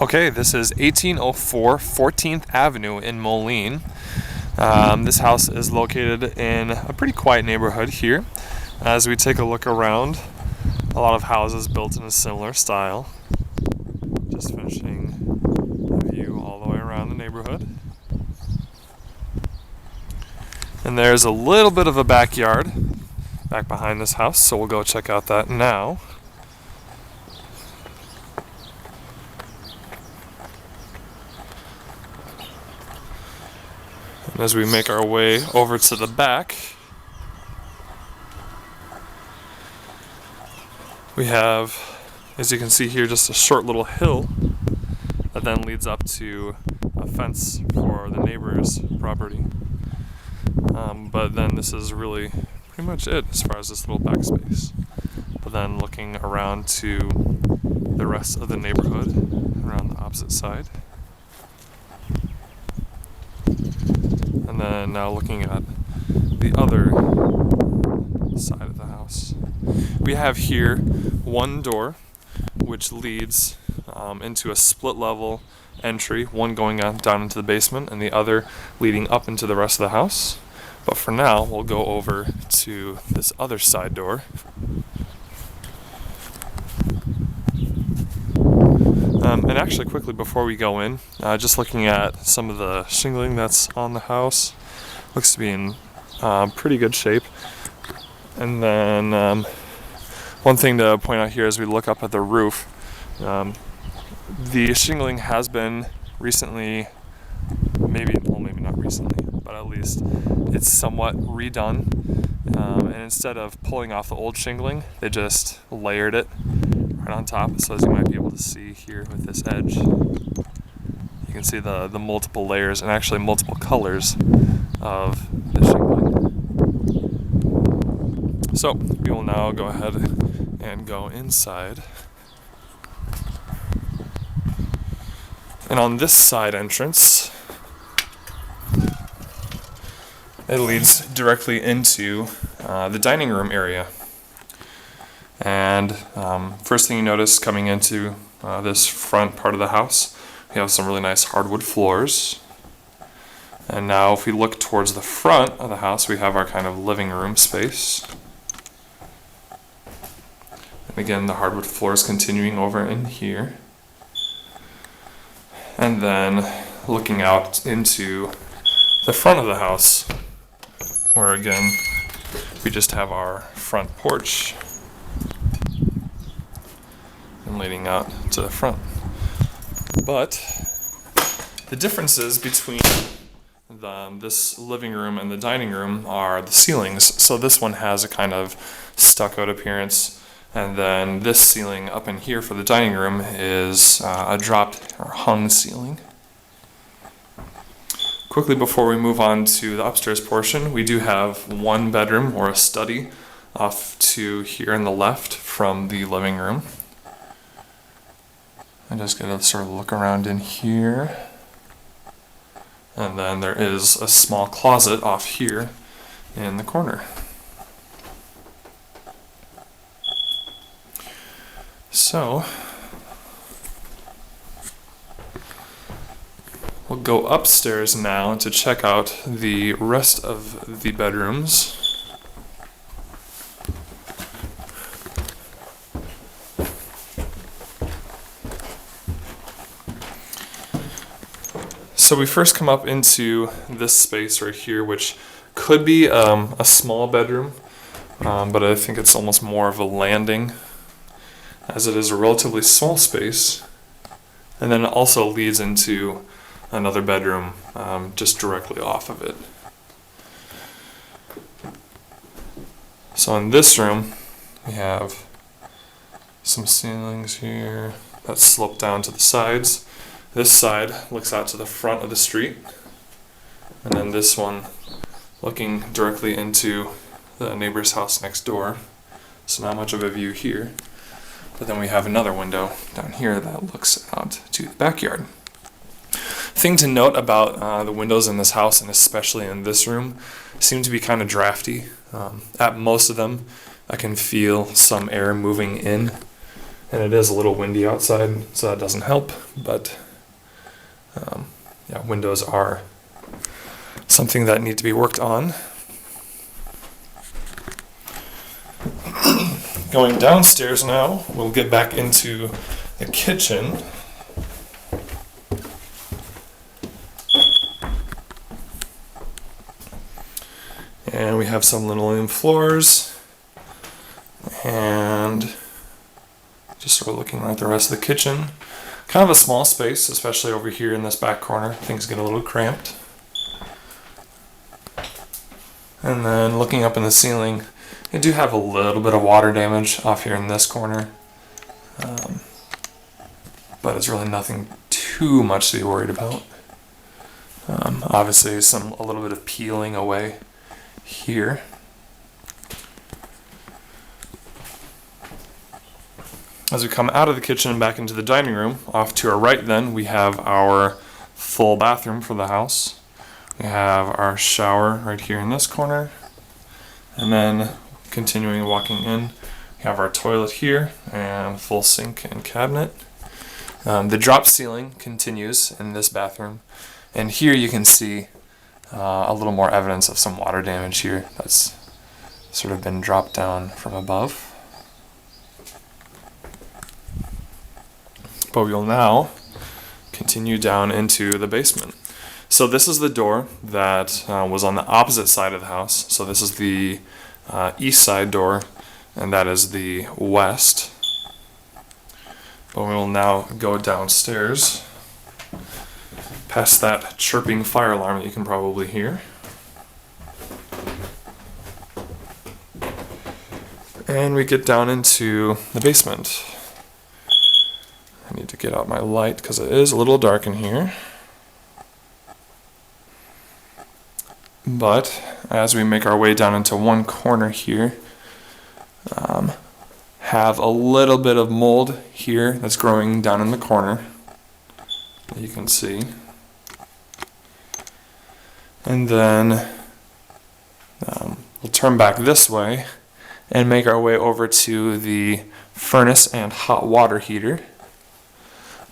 Okay, this is 1804 14th Avenue in Moline. This house is located in a pretty quiet neighborhood here. As we take a look around, a lot of houses built in a similar style. Just finishing the view all the way around the neighborhood. And there's a little bit of a backyard back behind this house, so we'll go check out that now. As we make our way over to the back, we have, as you can see here, just a short little hill that then leads up to a fence for the neighbor's property. But then this is really pretty much it as far as this little back space. But then looking around to the rest of the neighborhood around the opposite side. And then now looking at the other side of the house. We have here one door which leads into a split level entry, one going down into the basement and the other leading up into the rest of the house. But for now, we'll go over to this other side door. And actually, quickly before we go in, just looking at some of the shingling that's on the house, looks to be in pretty good shape. And then one thing to point out here as we look up at the roof, the shingling has been recently, maybe not recently, but at least it's somewhat redone. And instead of pulling off the old shingling, they just layered it right on top. So as you might be able to see here with this edge, you can see the multiple layers and actually multiple colors of the shingling. So we will now go ahead and go inside. And on this side entrance, it leads directly into the dining room area. And first thing you notice coming into this front part of the house, we have some really nice hardwood floors. And now if we look towards the front of the house, we have our kind of living room space. And again, the hardwood floors continuing over in here. And then looking out into the front of the house, where again, we just have our front porch and leading out to the front. But the differences between this living room and the dining room are the ceilings. So this one has a kind of stuccoed appearance, and then this ceiling up in here for the dining room is a dropped or hung ceiling. Quickly before we move on to the upstairs portion, we do have one bedroom or a study off to here on the left from the living room. I'm just going to sort of look around in here. And then there is a small closet off here in the corner. So we'll go upstairs now to check out the rest of the bedrooms. So we first come up into this space right here, which could be a small bedroom, but I think it's almost more of a landing, as it is a relatively small space. And then it also leads into another bedroom just directly off of it. So in this room, we have some ceilings here that slope down to the sides. This side looks out to the front of the street, and then this one looking directly into the neighbor's house next door. So not much of a view here. But then we have another window down here that looks out to the backyard. Thing to note about the windows in this house, and especially in this room, seem to be kind of drafty. At most of them, I can feel some air moving in and it is a little windy outside, so that doesn't help, but yeah, windows are something that need to be worked on. Going downstairs now, we'll get back into the kitchen. And we have some linoleum floors, and just sort of looking at the rest of the kitchen. Kind of a small space, especially over here in this back corner. Things get a little cramped. And then looking up in the ceiling, I do have a little bit of water damage off here in this corner. But it's really nothing too much to be worried about. Obviously a little bit of peeling away here. As we come out of the kitchen and back into the dining room, off to our right then, we have our full bathroom for the house. We have our shower right here in this corner. And then continuing walking in, we have our toilet here and full sink and cabinet. The drop ceiling continues in this bathroom. And here you can see a little more evidence of some water damage here that's sort of been dropped down from above. But we will now continue down into the basement. So this is the door that was on the opposite side of the house. So this is the east side door, and that is the west. But we will now go downstairs, past that chirping fire alarm that you can probably hear. And we get down into the basement. I need to get out my light because it is a little dark in here. But as we make our way down into one corner here, have a little bit of mold here that's growing down in the corner that you can see. And then we'll turn back this way and make our way over to the furnace and hot water heater.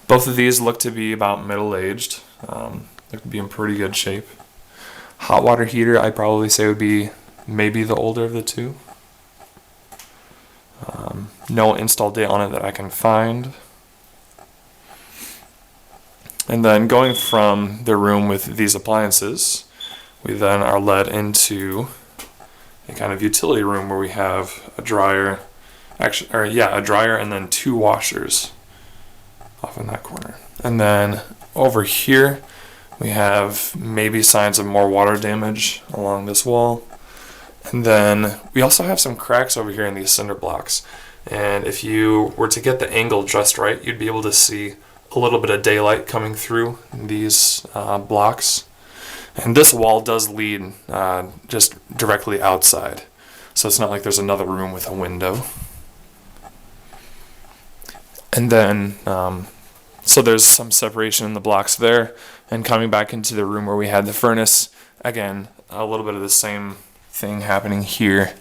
Both of these look to be about middle-aged, look to be in pretty good shape. Hot water heater, I'd probably say would be maybe the older of the two. No install date on it that I can find. And then going from the room with these appliances, we then are led into a kind of utility room where we have a dryer, a dryer and then two washers off in that corner. And then over here we have maybe signs of more water damage along this wall. And then we also have some cracks over here in these cinder blocks. And if you were to get the angle just right, you'd be able to see a little bit of daylight coming through these blocks. And this wall does lead just directly outside. So it's not like there's another room with a window. And then, so there's some separation in the blocks there. And coming back into the room where we had the furnace, again, a little bit of the same thing happening here.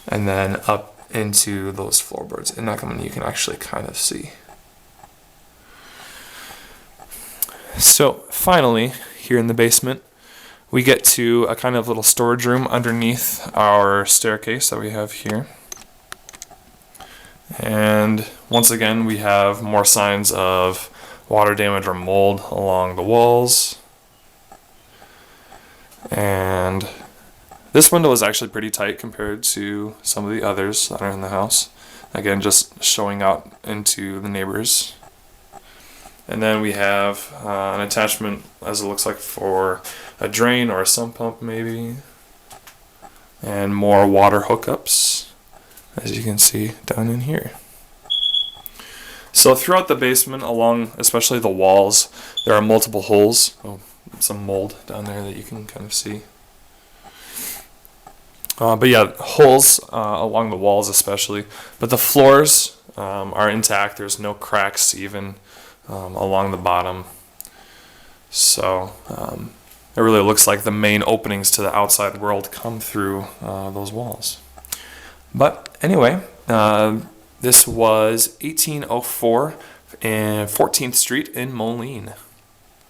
And then up into those floorboards. And that one you can actually kind of see. So finally, here in the basement, we get to a kind of little storage room underneath our staircase that we have here. And once again, we have more signs of water damage or mold along the walls. And this window is actually pretty tight compared to some of the others that are in the house. Again, just showing out into the neighbors. And then we have an attachment, as it looks like, for a drain or a sump pump maybe. And more water hookups, as you can see down in here. So throughout the basement, along especially the walls, there are multiple holes. Oh, some mold down there that you can kind of see. But yeah, holes along the walls especially. But the floors are intact. There's no cracks even along the bottom. So it really looks like the main openings to the outside world come through those walls. But anyway, This was 1804 and 14th Street in Moline.